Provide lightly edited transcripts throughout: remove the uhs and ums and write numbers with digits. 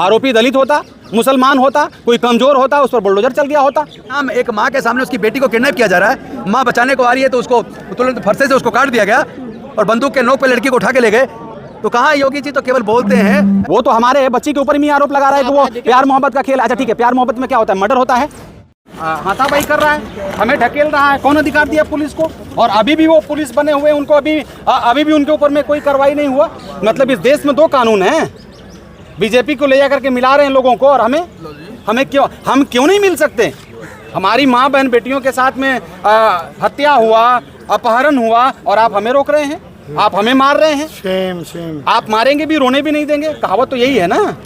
आरोपी दलित होता, मुसलमान होता, कोई कमजोर होता, उस पर बुलडोजर चल गया होता। हम एक माँ के सामने उसकी बेटी को किडनैप किया जा रहा है, माँ बचाने को आ रही है तो उसको तुरंत फरसे से उसको काट दिया गया और बंदूक के नोक पे लड़की को उठा के ले गए। तो कहाँ योगी जी तो केवल बोलते हैं। वो तो हमारे बच्ची के ऊपर भी आरोप लगा रहा है कि वो प्यार मोहब्बत का खेल। अच्छा ठीक है, प्यार मोहब्बत में क्या होता है, मर्डर होता है, हाथापाई कर रहा है, हमें ढकेल रहा है। कौन अधिकार दिया पुलिस को? और अभी भी वो पुलिस बने हुए उनको अभी भी उनके ऊपर में कोई कार्रवाई नहीं हुआ। मतलब इस देश में दो कानून हैं, बीजेपी को ले जाकर के मिला रहे हैं लोगों को, और हम क्यों नहीं मिल सकते? हमारी माँ बहन बेटियों के साथ में हत्या हुआ, अपहरण हुआ, और आप हमें रोक रहे हैं, आप हमें मार रहे हैं। सेम आप मारेंगे भी, रोने भी नहीं देंगे। कहावत तो यही है ना।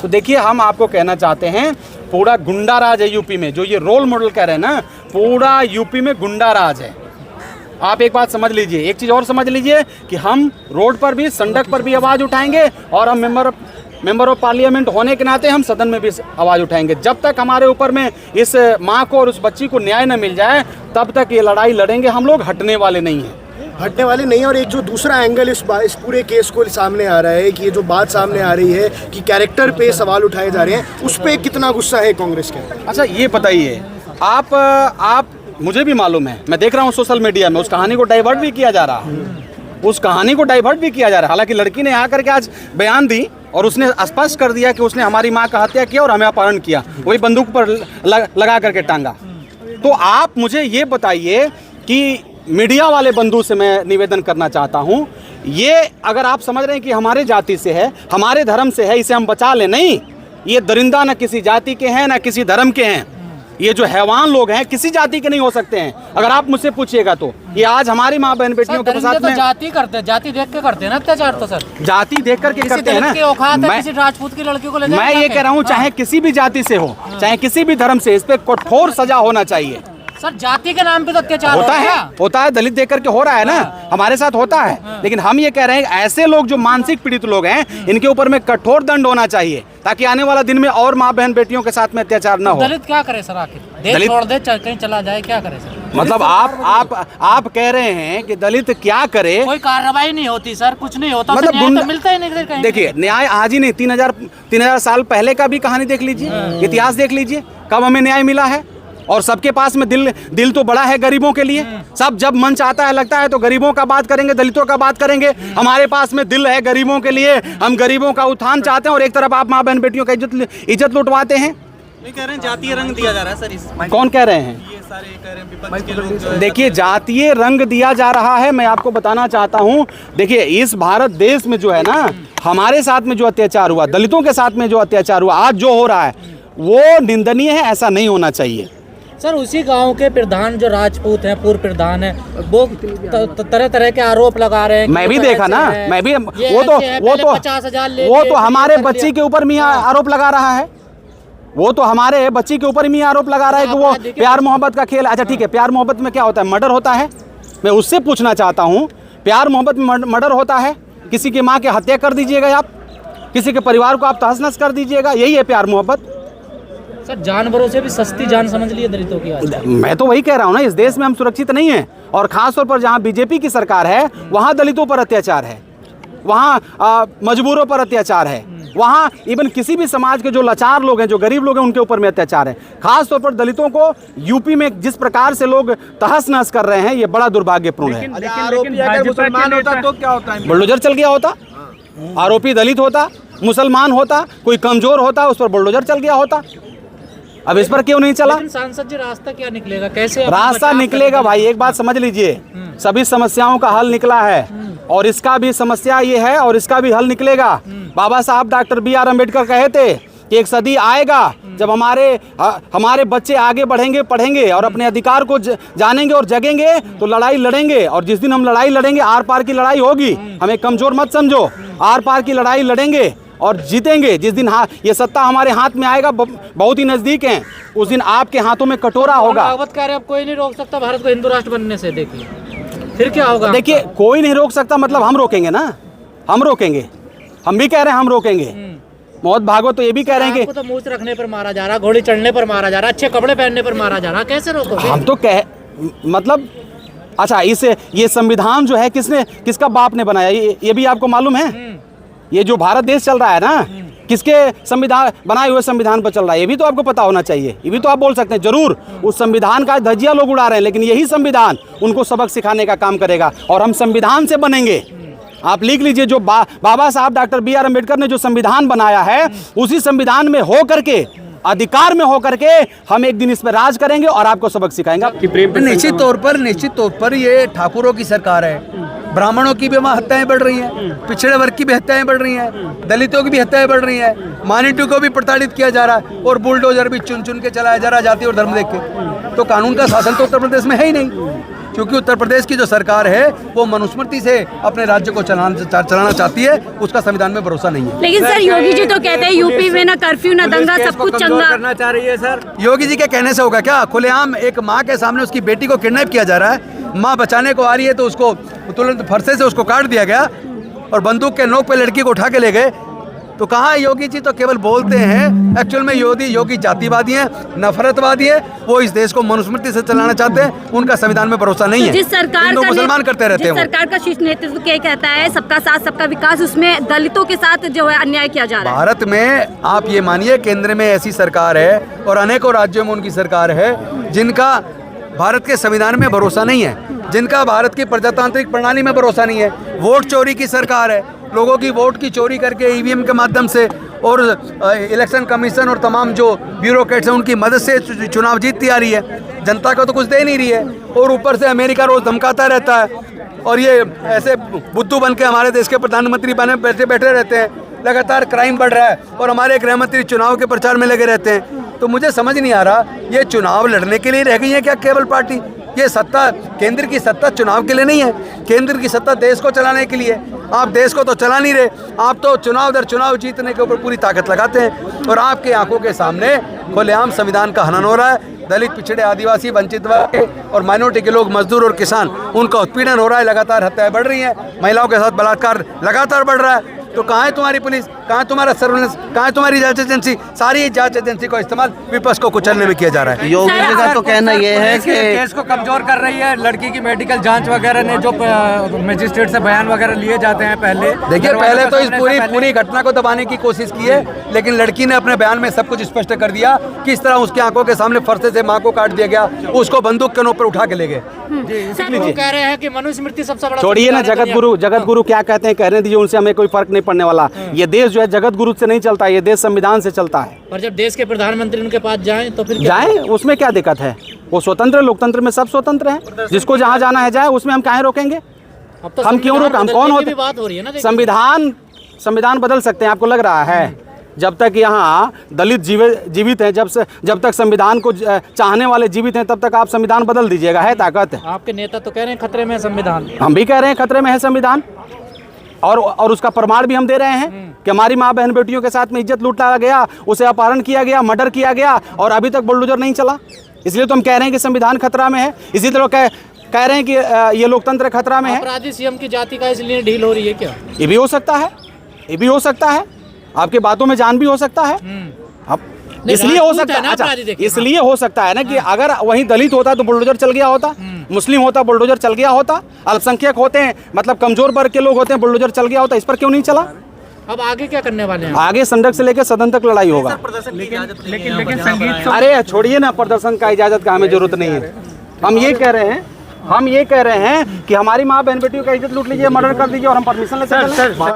तो देखिए, हम आपको कहना चाहते हैं, पूरा गुंडा राज है यूपी में। जो ये रोल मॉडल कह रहे हैं ना, पूरा यूपी में गुंडा राज है। आप एक बात समझ लीजिए, एक चीज़ और समझ लीजिए कि हम रोड पर भी, सड़क पर भी आवाज़ उठाएंगे, और हम मेंबर ऑफ पार्लियामेंट होने के नाते हम सदन में भी आवाज़ उठाएंगे। जब तक हमारे ऊपर में इस माँ को और उस बच्ची को न्याय न मिल जाए, तब तक ये लड़ाई लड़ेंगे हम लोग। हटने वाले नहीं हैं, हटने वाले नहीं। और एक जो दूसरा एंगल इस पूरे केस को सामने आ रहा है कि ये जो बात सामने आ रही है कि कैरेक्टर पे सवाल उठाए जा रहे हैं, उस पे कितना गुस्सा है कांग्रेस के? अच्छा ये बताइए, आप मुझे भी मालूम है, मैं देख रहा हूँ सोशल मीडिया में उस कहानी को डाइवर्ट भी किया जा रहा है, उस कहानी को डाइवर्ट भी किया जा रहा है। हालांकि लड़की ने आकर के आज बयान दी और उसने स्पष्ट कर दिया कि उसने हमारी माँ का हत्या किया और हमें अपहरण किया, वही बंदूक पर लगा करके टांगा। तो आप मुझे ये बताइए कि मीडिया वाले बंधु से मैं निवेदन करना चाहता हूं, ये अगर आप समझ रहे हैं कि हमारे जाति से है, हमारे धर्म से है, इसे हम बचा ले, नहीं। ये दरिंदा न किसी जाति के हैं, न किसी धर्म के हैं। ये जो हैवान लोग हैं, किसी जाति के नहीं हो सकते हैं। अगर आप मुझसे पूछिएगा तो ये आज हमारी माँ बहन बेटियों के साथ में जाति करते हैं, जाति देख के करते हैं ना अत्याचार। तो सर जाति देख करके करते हैं ना। किसी राजपूत की लड़की को ले मैं ये कह रहा हूँ, चाहे किसी भी जाति से हो, चाहे किसी भी धर्म से, इस पे कठोर सजा होना चाहिए। सर जाति के नाम पे तो अत्याचार होता है, दलित देख करके हो रहा है ना, हमारे साथ होता है। लेकिन हम ये कह रहे हैं, ऐसे लोग जो मानसिक पीड़ित लोग हैं, इनके ऊपर में कठोर दंड होना चाहिए, ताकि आने वाला दिन में और माँ बहन बेटियों के साथ में अत्याचार ना हो। दलित क्या करे सर, आखिर देश छोड़ दे, कहीं चला जाए, क्या करे सर? मतलब आप कह रहे हैं कि दलित क्या करे? कोई कार्रवाई नहीं होती सर, कुछ नहीं होता, मतलब न्याय तो मिलता ही नहीं कहीं। देखिए, न्याय आज ही नहीं, 3000 साल पहले का भी कहानी देख लीजिए, इतिहास देख लीजिए, कब हमें न्याय मिला है। और सबके पास में दिल तो बड़ा है गरीबों के लिए। सब जब मन चाहता है, लगता है तो गरीबों का बात करेंगे, दलितों का बात करेंगे। हमारे पास में दिल है गरीबों के लिए, हम गरीबों का उत्थान चाहते हैं, और एक तरफ आप माँ बहन बेटियों का इज्जत लुटवाते हैं। नहीं कह रहे हैं जातीय रंग दिया जा रहा है सर इस कौन कह रहे हैं? ये सारे कह रहे हैं विपक्ष के लोग जो है। देखिए, जातीय रंग दिया जा रहा है। मैं आपको बताना चाहता हूँ, देखिए इस भारत देश में जो है ना, हमारे साथ में जो अत्याचार हुआ, दलितों के साथ में जो अत्याचार हुआ, आज जो हो रहा है वो निंदनीय है, ऐसा नहीं होना चाहिए। सर उसी गांव के प्रधान जो राजपूत हैं, पूर्व प्रधान है, वो तरह तरह के आरोप लगा रहे हैं। मैं भी देखा ना, मैं भी वो तो 50,000 हमारे बच्ची के ऊपर भी आरोप लगा रहा है। वो तो हमारे बच्ची के ऊपर भी आरोप लगा रहा है कि वो प्यार मोहब्बत का खेल। अच्छा ठीक है, प्यार मोहब्बत में क्या होता है, मर्डर होता है। मैं उससे पूछना चाहता हूँ, प्यार मोहब्बत में मर्डर होता है? किसी की माँ की हत्या कर दीजिएगा आप, किसी के परिवार को आप तहस नहस कर दीजिएगा, यही है प्यार मोहब्बत? सर जानवरों से भी सस्ती जान समझ लिए दलितों की आज। मैं तो वही कह रहा हूँ ना, इस देश में हम सुरक्षित नहीं हैं। और खास तौर पर जहाँ बीजेपी की सरकार है, वहाँ दलितों पर अत्याचार है, वहाँ मजबूरों पर अत्याचार है, वहाँ इवन किसी भी समाज के जो लाचार लोग हैं, जो गरीब लोग हैं, उनके ऊपर में अत्याचार है। खास तौर पर दलितों को यूपी में जिस प्रकार से लोग तहस नहस कर रहे हैं, ये बड़ा दुर्भाग्यपूर्ण है। आरोपी अगर मुसलमान होता तो क्या होता है? बुलडोजर चल गया होता। आरोपी दलित होता, मुसलमान होता, कोई कमजोर होता, उस पर बुलडोजर चल गया होता। अब इस पर क्यों नहीं चला? सांसद जी रास्ता क्या निकलेगा, कैसे रास्ता निकलेगा? भाई एक बात समझ लीजिए, सभी समस्याओं का हल निकला है, और इसका भी समस्या ये है, और इसका भी हल निकलेगा। बाबा साहब डॉक्टर BR अम्बेडकर कहे थे कि एक सदी आएगा जब हमारे बच्चे आगे बढ़ेंगे, पढ़ेंगे और अपने अधिकार को जानेंगे और जगेंगे, तो लड़ाई लड़ेंगे। और जिस दिन हम लड़ाई लड़ेंगे, आर पार की लड़ाई होगी, हमें कमजोर मत समझो, आर पार की लड़ाई लड़ेंगे और जीतेंगे। जिस दिन ये सत्ता हमारे हाथ में आएगा, बहुत ही नजदीक है, उस दिन आपके हाथों में कटोरा होगा। अब कोई नहीं रोक सकता भारत को हिंदू राष्ट्र बनने से। देखिए फिर क्या होगा? देखिए, कोई नहीं रोक सकता, मतलब हम रोकेंगे ना, हम रोकेंगे। हम भी कह रहे हैं हम रोकेंगे। मोहन भागवत तो ये भी कह रहे हैं कि तो मूछ रखने पर मारा जा रहा, घोड़ी चढ़ने पर मारा जा रहा, अच्छे कपड़े पहनने पर मारा जा रहा, कैसे रोकोगे? हम तो मतलब अच्छा, ये संविधान जो है किसका बाप ने बनाया, ये भी आपको मालूम है? ये जो भारत देश चल रहा है ना, किसके संविधान बनाए हुए संविधान पर चल रहा है, ये भी तो आपको पता होना चाहिए। ये भी तो आप बोल सकते हैं, जरूर उस संविधान का धज्जियां लोग उड़ा रहे हैं, लेकिन यही संविधान उनको सबक सिखाने का काम करेगा और हम संविधान से बनेंगे। आप लिख लीजिए, जो बाबा साहब डॉक्टर बी आर अम्बेडकर ने जो संविधान बनाया है, उसी संविधान में हो करके, अधिकार में होकर के हम एक दिन इस पर राज करेंगे और आपको सबक सिखाएंगे। निश्चित तौर पर ये ठाकुरों की सरकार है। ब्राह्मणों की भी वहाँ हत्याएं बढ़ रही हैं, पिछड़े वर्ग की भी हत्याएं बढ़ रही हैं, दलितों की भी हत्याएं बढ़ रही हैं, माइनॉरिटी को भी प्रताड़ित किया जा रहा है और बुलडोजर भी चुन चुन के चलाया जा रहा है जाति और धर्म देख के। तो कानून का शासन तो उत्तर प्रदेश में है ही नहीं, क्योंकि उत्तर प्रदेश की जो सरकार है वो मनुस्मृति से अपने राज्य को चलाना चाहती है, उसका संविधान में भरोसा नहीं है। लेकिन सर योगी जी तो कहते हैं यूपी में ना कर्फ्यू ना दंगा, सब कुछ चंगा करना चाह रही है सर। योगी जी के कहने से होगा क्या? खुलेआम एक माँ के सामने उसकी बेटी को किडनैप किया जा रहा है, माँ बचाने को आ रही है तो उसको तुरंत फरसे से उसको काट दिया गया और बंदूक के नोक पे लड़की को उठा के ले गए। तो कहाँ योगी जी तो केवल बोलते हैं, एक्चुअल में योगी जातिवादी हैं, नफरतवादी हैं, वो इस देश को मनुस्मृति से चलाना चाहते हैं, उनका संविधान में भरोसा नहीं है। जिस सरकार का मुसलमान करते रहते हैं, सरकार का शीर्ष नेतृत्व क्या कहता है, सबका साथ सबका विकास, उसमें दलितों के साथ जो है अन्याय किया जा रहा है। भारत में आप ये मानिए, केंद्र में ऐसी सरकार है और अनेकों राज्यों में उनकी सरकार है जिनका भारत के संविधान में भरोसा नहीं है, जिनका भारत की प्रजातांत्रिक प्रणाली में भरोसा नहीं है। वोट चोरी की सरकार है, लोगों की वोट की चोरी करके ईवीएम के माध्यम से और इलेक्शन कमीशन और तमाम जो ब्यूरोक्रेट्स हैं उनकी मदद से चुनाव जीतती आ रही है। जनता को तो कुछ दे नहीं रही है और ऊपर से अमेरिका रोज धमकाता रहता है और ये ऐसे बुद्धू बन के हमारे देश के प्रधानमंत्री बने बैठे रहते हैं। लगातार क्राइम बढ़ रहा है और हमारे गृह मंत्री चुनाव के प्रचार में लगे रहते हैं। तो मुझे समझ नहीं आ रहा, ये चुनाव लड़ने के लिए रह गई है क्या केवल पार्टी? ये सत्ता, केंद्र की सत्ता चुनाव के लिए नहीं है, केंद्र की सत्ता देश को चलाने के लिए। आप देश को तो चला नहीं रहे, आप तो चुनाव दर चुनाव जीतने के ऊपर पूरी ताकत लगाते हैं और आपके आंखों के सामने खुलेआम संविधान का हनन हो रहा है। दलित, पिछड़े, आदिवासी, वंचित वर्ग और माइनॉरिटी के लोग, मजदूर और किसान, उनका उत्पीड़न हो रहा है। लगातार हत्याएं बढ़ रही हैं, महिलाओं के साथ बलात्कार लगातार बढ़ रहा है। तो कहाँ है तुम्हारी पुलिस, कहाँ है तुम्हारा सर्वेलेंस, कहाँ है तुम्हारी जांच एजेंसी? सारी जांच एजेंसी का इस्तेमाल विपक्ष को कुचलने में किया जा रहा है। योगी जी का तो कहना यह है कि केस को कमजोर कर रही है। लड़की की मेडिकल जांच वगैरह ने जो मजिस्ट्रेट से बयान वगैरह लिए जाते हैं पहले, देखिए पहले तो इस पूरी घटना को दबाने की कोशिश की है, लेकिन लड़की ने अपने बयान में सब कुछ स्पष्ट कर दिया। किस तरह उसकी आंखों के सामने फरसे से मां को काट दिया गया, उसको बंदूक के नोक पर उठा के ले गए। वो कह रहे हैं कि मनुस्मृति सबसे बड़ा, छोड़िए ना, जगत गुरु क्या कहते हैं कहने दीजिए, उनसे हमें कोई फर्क नहीं पड़ने वाला। ये देश जो है जगत गुरु से नहीं चलता, ये देश संविधान से चलता है। और जब देश के प्रधानमंत्री उनके पास जाएं तो फिर जाएं, उसमें क्या दिक्कत है? वो स्वतंत्र, लोकतंत्र में सब स्वतंत्र हैं, जिसको जहां जाना है जाए, उसमें हम काहे रोकेंगे? अब तो हम क्यों रोकें? हम कौन होते? बात हो रही है ना, संविधान बदल सकते हैं, आपको लग रहा है? जब तक यहाँ दलित जीवित हैं, जब तक संविधान को चाहने वाले जीवित हैं, तब तक आप संविधान बदल दीजिएगा, है ताकत? आपके नेता तो कह रहे हैं खतरे में है संविधान, हम भी कह रहे हैं खतरे में है संविधान, और उसका प्रमाण भी हम दे रहे हैं कि हमारी माँ बहन बेटियों के साथ में इज्जत लूटा गया, उसे अपहरण किया गया, मर्डर किया गया और अभी तक बुलडोजर नहीं चला। इसलिए तो हम कह रहे हैं कि संविधान खतरा में है। इसी तरह कह रहे हैं कि ये लोकतंत्र खतरा में है। अपराधी सीएम की जाति का इसलिए ढील हो रही है क्या? ये भी हो सकता है, ये भी हो सकता है, आपकी बातों में जान भी हो सकता है। अब इसलिए हो सकता है, अच्छा, इसलिए हो सकता है ना कि अगर वहीं दलित होता तो बुलडोजर चल गया होता, मुस्लिम होता बुलडोजर चल गया होता, अल्पसंख्यक होते हैं, मतलब कमजोर वर्ग के लोग होते हैं, बुलडोजर चल गया होता। इस पर क्यों नहीं चला? अब आगे क्या करने वाले हैं? आगे संसद से लेकर सदन तक लड़ाई होगा। लेकिन संगीत अरे छोड़िए ना, प्रदर्शन का इजाजत का हमें जरूरत नहीं है। हम ये कह रहे हैं कि हमारी माँ बहन बेटियों का इज्जत लूट लीजिए, मर्डर कर दीजिए और हम परमिशन लेते हैं।